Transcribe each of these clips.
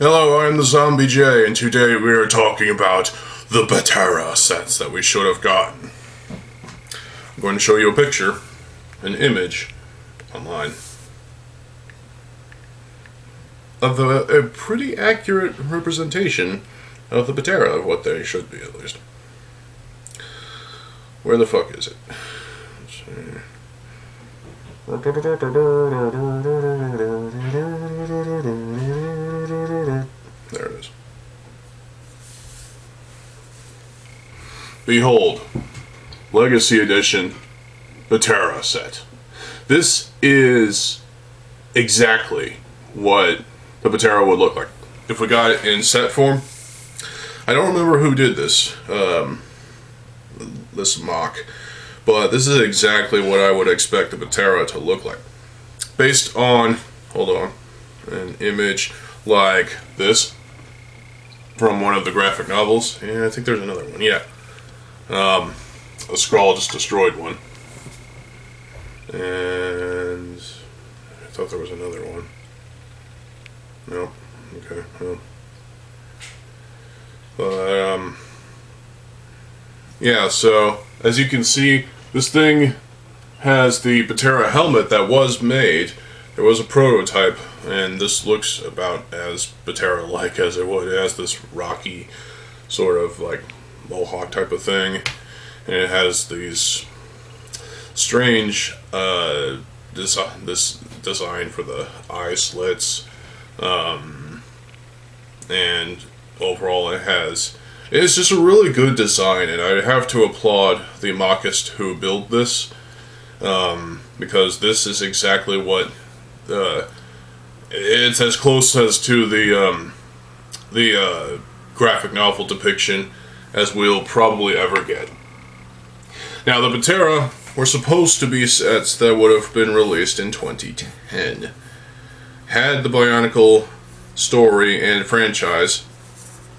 Hello, I'm TheZOMBIEJ, and today we are talking about the Baterra sets that we should have gotten. I'm going to show you a picture, an image, online, of a pretty accurate representation of the Baterra, of what they should be, at least. Where the fuck is it? Let's see. There it is. Behold, Legacy Edition Baterra set. This is exactly what the Baterra would look like if we got it in set form. I don't remember who did this, this mock, but this is exactly what I would expect the Baterra to look like. Based on, hold on, an image like this from one of the graphic novels. Yeah, I think there's another one, yeah. A Skrull just destroyed one. And I thought there was another one. No, okay, well. But, yeah, so, as you can see, this thing has the Baterra helmet that was made. There was a prototype, and this looks about as Baterra-like as it would. It has this rocky, sort of, like, mohawk type of thing, and it has these strange, this design for the eye slits, and overall it's just a really good design, and I have to applaud the mockist who built this, because this is exactly what it's as close as to the graphic novel depiction as we'll probably ever get. Now, the Baterra were supposed to be sets that would have been released in 2010. Had the Bionicle story and franchise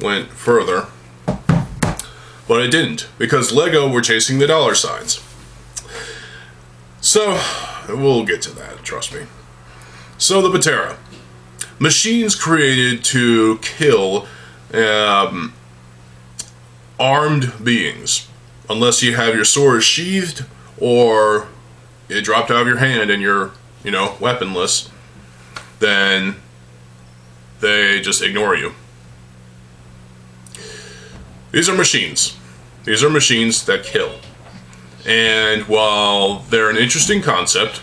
went further, but it didn't, because LEGO were chasing the dollar signs. So, we'll get to that, trust me. So, the Baterra. Machines created to kill armed beings. Unless you have your sword sheathed, or it dropped out of your hand and you're, weaponless, then they just ignore you. These are machines. These are machines that kill. And while they're an interesting concept,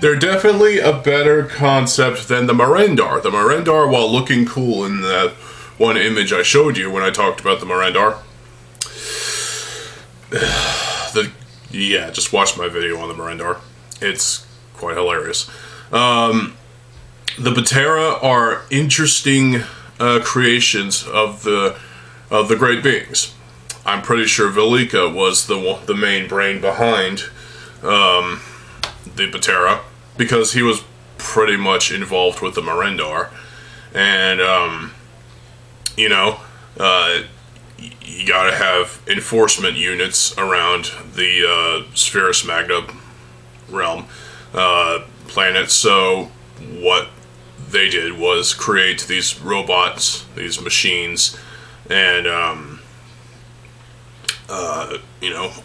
they're definitely a better concept than the Marendar. The Marendar, while looking cool in that one image I showed you when I talked about the Marendar, yeah, just watch my video on the Marendar. It's quite hilarious. The Baterra are interesting creations of the great beings. I'm pretty sure Velika was the main brain behind the Baterra, because he was pretty much involved with the Marendar, and you gotta have enforcement units around the Spherus Magna realm planet. So what they did was create these robots, these machines, and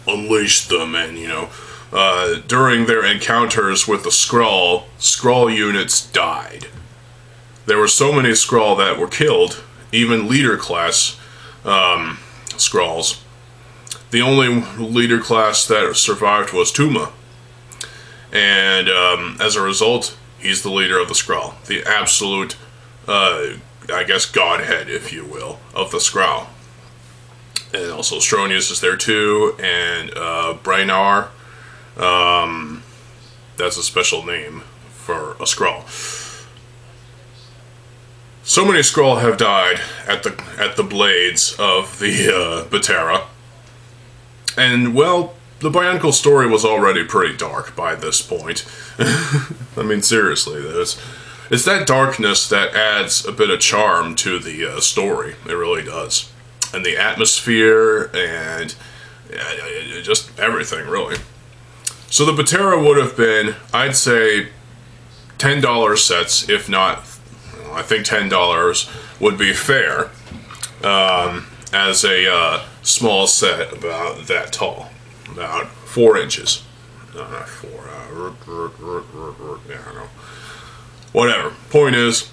unleash them, and during their encounters with the Skrull units died. There were so many Skrull that were killed, even leader class Skrulls. The only leader class that survived was Tuma, and as a result, he's the leader of the Skrull, the absolute, I guess, godhead, if you will, of the Skrull. And also Stronius is there too, and Brainar. That's a special name for a Skrull. So many Skrull have died at the blades of the Baterra, and well, the Bionicle story was already pretty dark by this point. I mean, seriously, it's that darkness that adds a bit of charm to the story. It really does, and the atmosphere, and just everything, really. So the Baterra would have been, I'd say, $10 sets, if not, I think $10 would be fair as a small set about that tall, about 4 inches. Not 4. I don't know. Whatever. Point is,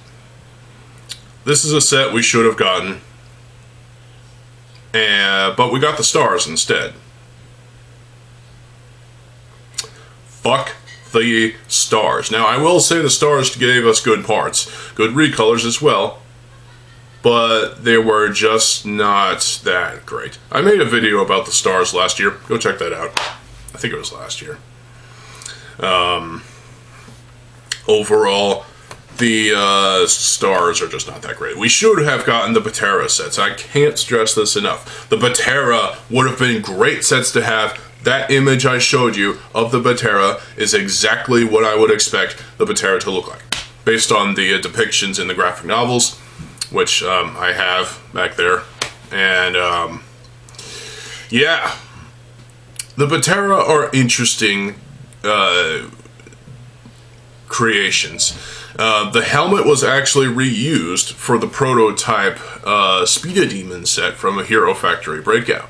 this is a set we should have gotten, but we got the stars instead. Fuck the stars. Now, I will say the stars gave us good parts, good recolors as well, but they were just not that great. I made a video about the stars last year. Go check that out. I think it was last year. Overall, the stars are just not that great. We should have gotten the Baterra sets. I can't stress this enough. The Baterra would have been great sets to have. That image I showed you of the Baterra is exactly what I would expect the Baterra to look like, based on the depictions in the graphic novels, which I have back there. And yeah, the Baterra are interesting creations. The helmet was actually reused for the prototype Speeder Demon set from a Hero Factory Breakout.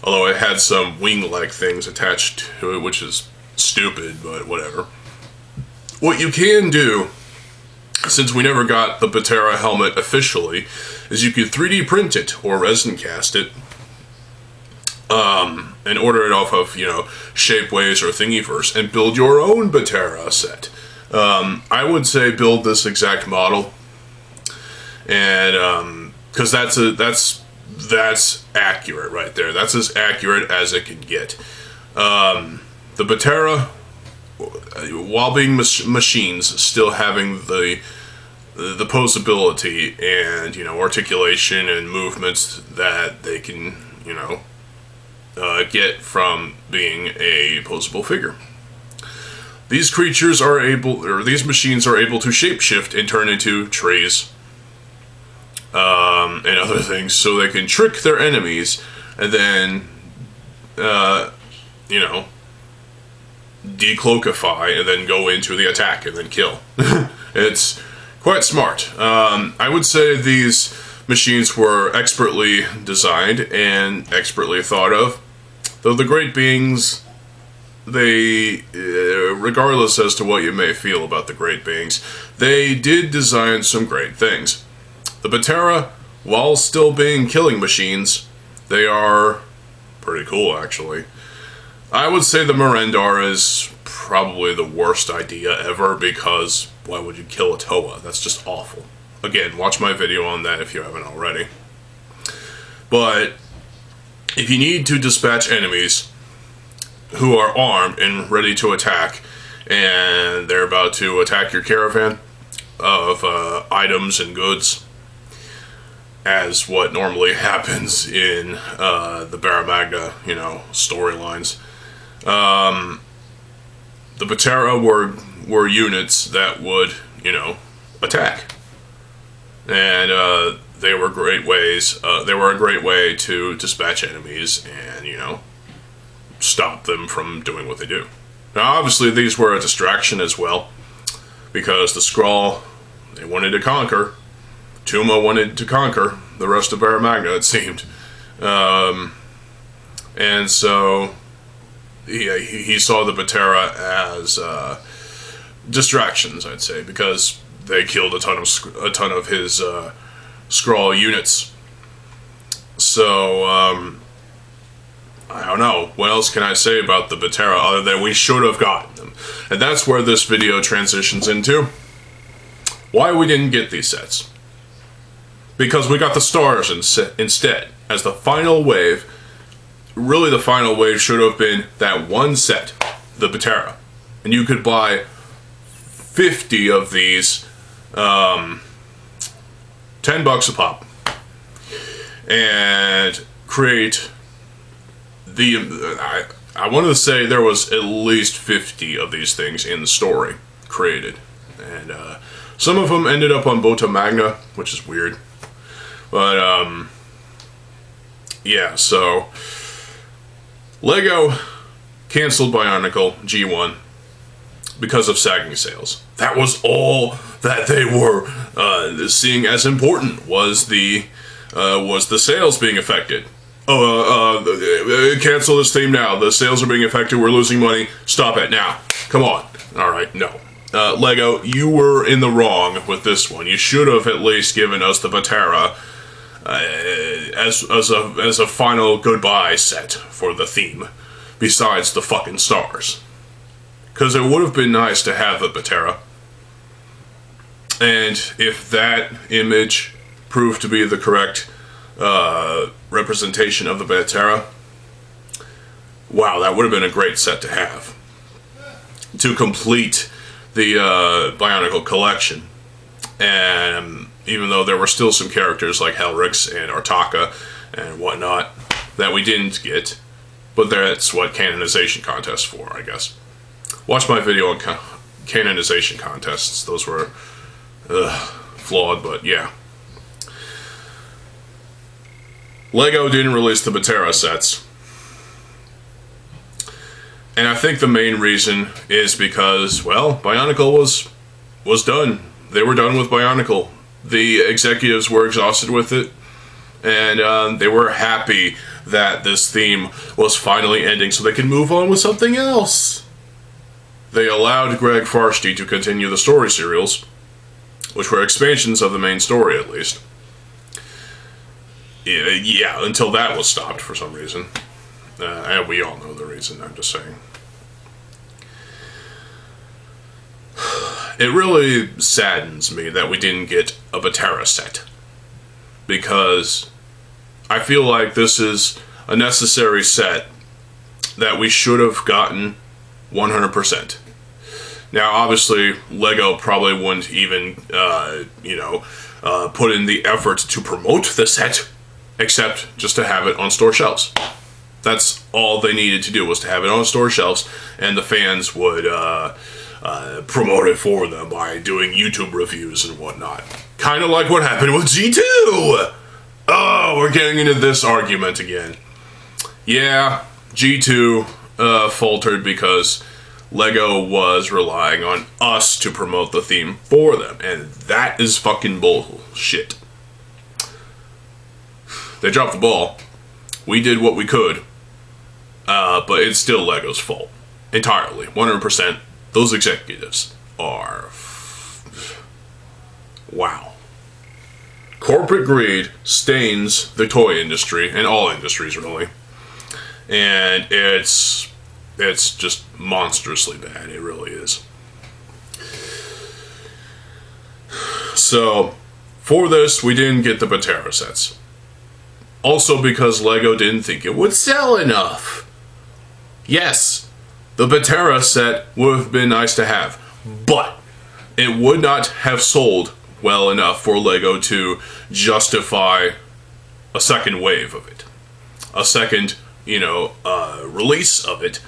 Although it had some wing-like things attached to it, which is stupid, but whatever. What you can do, since we never got the Baterra helmet officially, is you could 3D print it or resin cast it, and order it off of, Shapeways or Thingiverse, and build your own Baterra set. I would say build this exact model, and because that's accurate right there. That's as accurate as it can get. The Baterra, while being machines, still having the posability and articulation and movements that they can get from being a posable figure. These creatures are able, or these machines are able to shapeshift and turn into trees and other things, so they can trick their enemies and then, decloakify and then go into the attack and then kill. It's quite smart. I would say these machines were expertly designed and expertly thought of, though the great beings, they, regardless as to what you may feel about the great beings, they did design some great things. The Baterra, while still being killing machines, they are pretty cool, actually. I would say the Merendar is probably the worst idea ever, because why would you kill a Toa? That's just awful. Again, watch my video on that if you haven't already. But if you need to dispatch enemies who are armed and ready to attack, and they're about to attack your caravan of items and goods, as what normally happens in the Barra Magna, storylines. The Baterra were units that would, attack, and they were great ways. They were a great way to dispatch enemies and stop them from doing what they do. Now, obviously, these were a distraction as well, because the Skrull, they wanted to conquer. Tuma wanted to conquer the rest of Barra Magna, it seemed. And so he saw the Baterra as distractions, I'd say, because they killed a ton of his Skrull units. So I don't know. What else can I say about the Baterra other than we should have gotten them? And that's where this video transitions into why we didn't get these sets. Because we got the stars instead as the final wave. Really, the final wave should have been that one set, the Baterra. And you could buy 50 of these, $10 a pop, and create the... I wanted to say there was at least 50 of these things in the story created. And some of them ended up on Bota Magna, which is weird. But, yeah, so LEGO canceled Bionicle G1. because of sagging sales. That was all that they were seeing as important, was the sales being affected. Cancel this theme now. The sales are being affected. We're losing money. Stop it now. Come on. All right, no. Lego, you were in the wrong with this one. You should have at least given us the Baterra as a final goodbye set for the theme, besides the fucking stars. Because it would have been nice to have the Baterra. And if that image proved to be the correct representation of the Baterra, wow, that would have been a great set to have. To complete the Bionicle collection. And even though there were still some characters like Helrix and Artaka and whatnot that we didn't get, but that's what canonization contests for, I guess. Watch my video on canonization contests. Those were flawed, but yeah. Lego didn't release the Baterra sets. And I think the main reason is because, well, Bionicle was done. They were done with Bionicle. The executives were exhausted with it, and they were happy that this theme was finally ending so they could move on with something else. They allowed Greg Farshtey to continue the story serials, which were expansions of the main story, at least. Yeah, until that was stopped for some reason. And we all know the reason, I'm just saying. It really saddens me that we didn't get a Baterra set, because I feel like this is a necessary set that we should have gotten 100%. Now, obviously, Lego probably wouldn't even, put in the effort to promote the set, except just to have it on store shelves. That's all they needed to do, was to have it on store shelves, and the fans would promote it for them by doing YouTube reviews and whatnot. Kind of like what happened with G2! Oh, we're getting into this argument again. Yeah, G2 faltered because Lego was relying on us to promote the theme for them, and that is fucking bullshit. They dropped the ball. We did what we could, but it's still Lego's fault. Entirely. 100%. Those executives are... wow. Corporate greed stains the toy industry, and all industries, really. And it's just monstrously bad. It really is. So, for this, we didn't get the Baterra sets. Also because Lego didn't think it would sell enough. Yes, the Baterra set would have been nice to have, but it would not have sold well enough for Lego to justify a second wave of it. A second, release of it.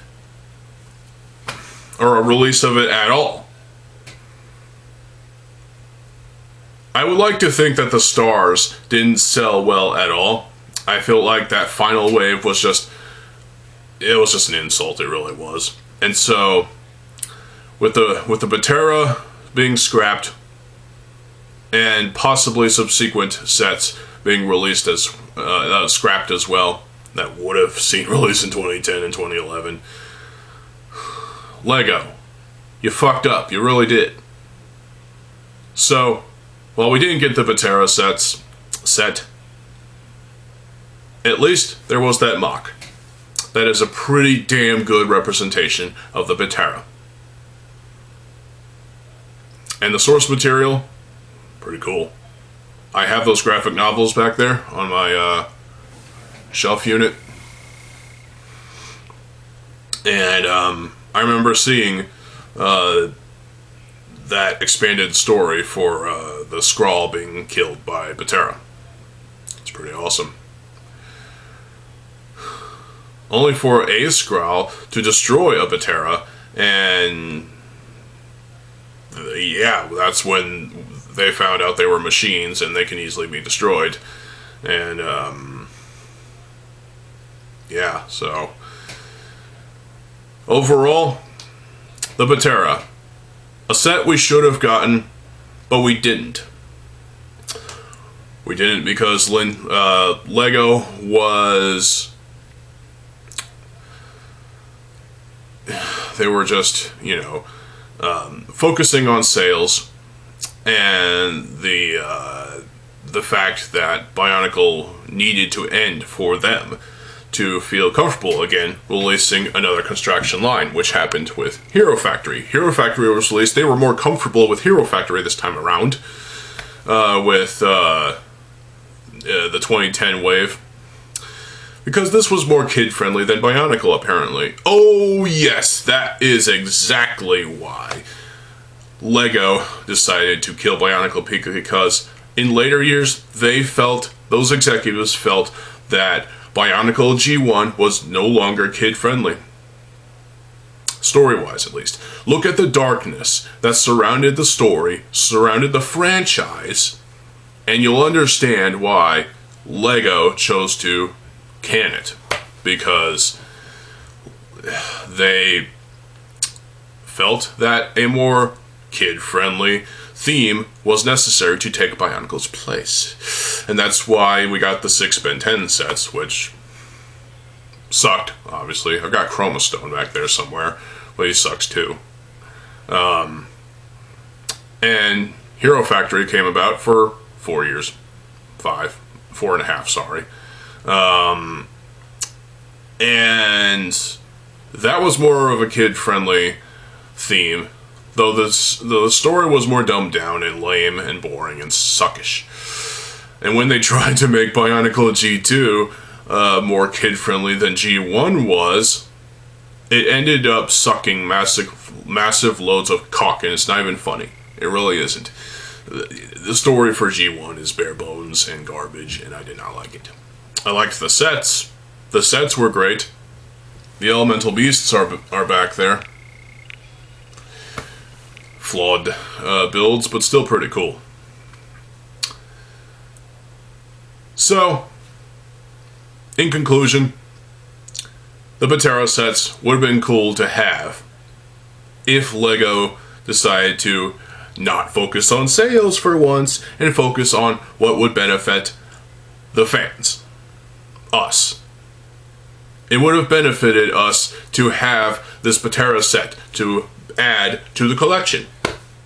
Or a release of it at all. I would like to think that the stars didn't sell well at all. I feel like that final wave was just... it was just an insult, it really was. And so, with the Baterra being scrapped, and possibly subsequent sets being released as scrapped as well, that would have seen release in 2010 and 2011. Lego, you fucked up, you really did. So, while we didn't get the Baterra set, at least there was that mock. That is a pretty damn good representation of the Baterra. And the source material, pretty cool. I have those graphic novels back there on my shelf unit. And I remember seeing that expanded story for the Skrull being killed by Baterra. It's pretty awesome. Only for a Skrull to destroy a Baterra, and yeah, that's when they found out they were machines and they can easily be destroyed. And yeah, so overall, the Baterra A set we should have gotten, but we didn't. We didn't because Lego was... They were just, focusing on sales and the fact that Bionicle needed to end for them to feel comfortable again releasing another construction line, which happened with Hero Factory. Hero Factory was released. They were more comfortable with Hero Factory this time around with the 2010 wave. Because this was more kid-friendly than Bionicle, apparently. Oh, yes, that is exactly why Lego decided to kill Bionicle because in later years, those executives felt that Bionicle G1 was no longer kid-friendly. Story-wise, at least. Look at the darkness that surrounded the story, surrounded the franchise, and you'll understand why Lego chose to can it, because they felt that a more kid-friendly theme was necessary to take Bionicle's place. And that's why we got the 6 Ben 10 sets, which sucked, obviously. I've got Chroma Stone back there somewhere, but he sucks too. And Hero Factory came about for 4 years. 4.5, sorry. And that was more of a kid-friendly theme, though the story was more dumbed down and lame and boring and suckish. And when they tried to make Bionicle G2 more kid-friendly than G1 was, it ended up sucking massive loads of cock, and it's not even funny. It really isn't. The story for G1 is bare bones and garbage, and I did not like it. I liked the sets. The sets were great. The elemental beasts are back there. Flawed builds, but still pretty cool. So, in conclusion, the Baterra sets would have been cool to have if Lego decided to not focus on sales for once and focus on what would benefit the fans. Us. It would have benefited us to have this Baterra set to add to the collection.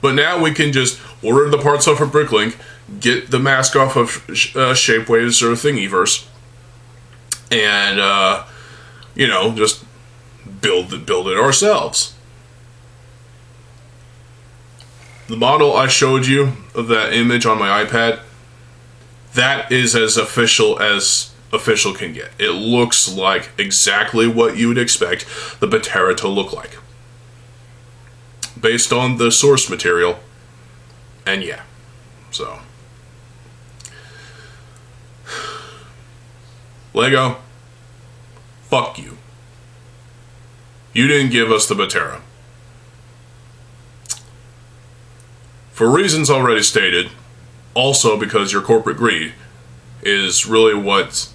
But now we can just order the parts off of Bricklink, get the mask off of Shapewaves or Thingiverse, and, just build it ourselves. The model I showed you of that image on my iPad, that is as official can get. It looks like exactly what you would expect the Baterra to look like, based on the source material. And yeah, so Lego, fuck you. You didn't give us the Baterra. For reasons already stated, also because your corporate greed is really what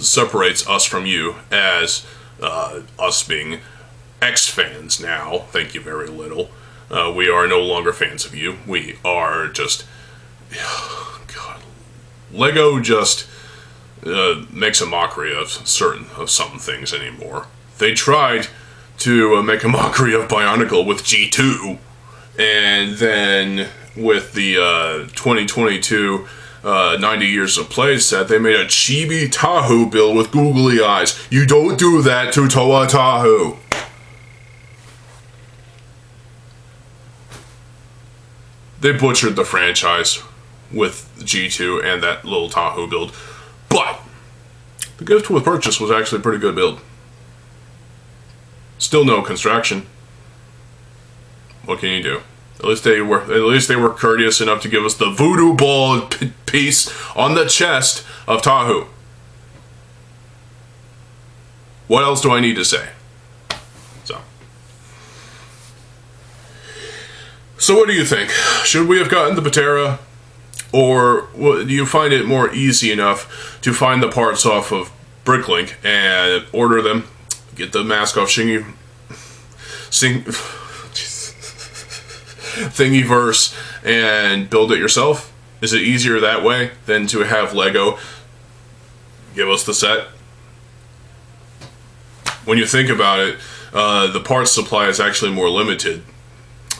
separates us from you as us being ex-fans now. Thank you very little. We are no longer fans of you. We are just... God. Lego just makes a mockery of some things anymore. They tried to make a mockery of Bionicle with G2, and then with the 2022 90 Years of Play set, they made a chibi Tahu build with googly eyes. You don't do that to Toa Tahu. They butchered the franchise with G2 and that little Tahu build. But the gift with purchase was actually a pretty good build. Still no construction. What can you do? At least they were courteous enough to give us the voodoo ball piece on the chest of Tahu. What else do I need to say? So what do you think? Should we have gotten the Baterra, or do you find it more easy enough to find the parts off of Bricklink and order them, get the mask off Thingiverse and build it yourself? Is it easier that way than to have Lego give us the set? When you think about it, the parts supply is actually more limited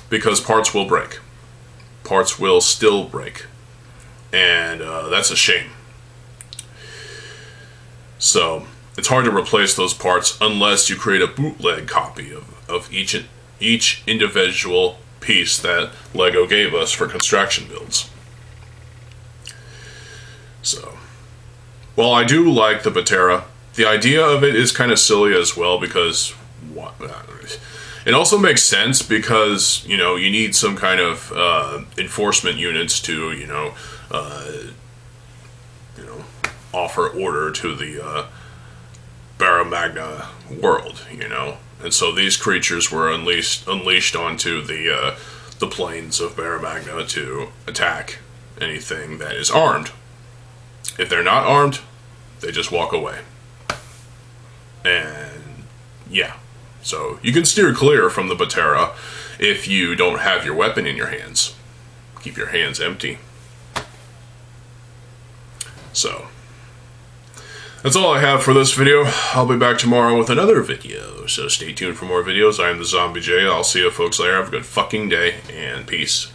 because parts will break. Parts will still break. And that's a shame. So it's hard to replace those parts unless you create a bootleg copy of each individual piece that Lego gave us for construction builds. So, well, I do like the Baterra. The idea of it is kind of silly as well because it also makes sense because, you know, you need some kind of enforcement units to, offer order to the Barra Magna world, and so these creatures were unleashed onto the plains of Barra Magna to attack anything that is armed. If they're not armed, they just walk away. And yeah, so you can steer clear from the Baterra if you don't have your weapon in your hands. Keep your hands empty. So that's all I have for this video. I'll be back tomorrow with another video, so stay tuned for more videos. I am TheZOMBIEJ. I'll see you folks later. Have a good fucking day, and peace.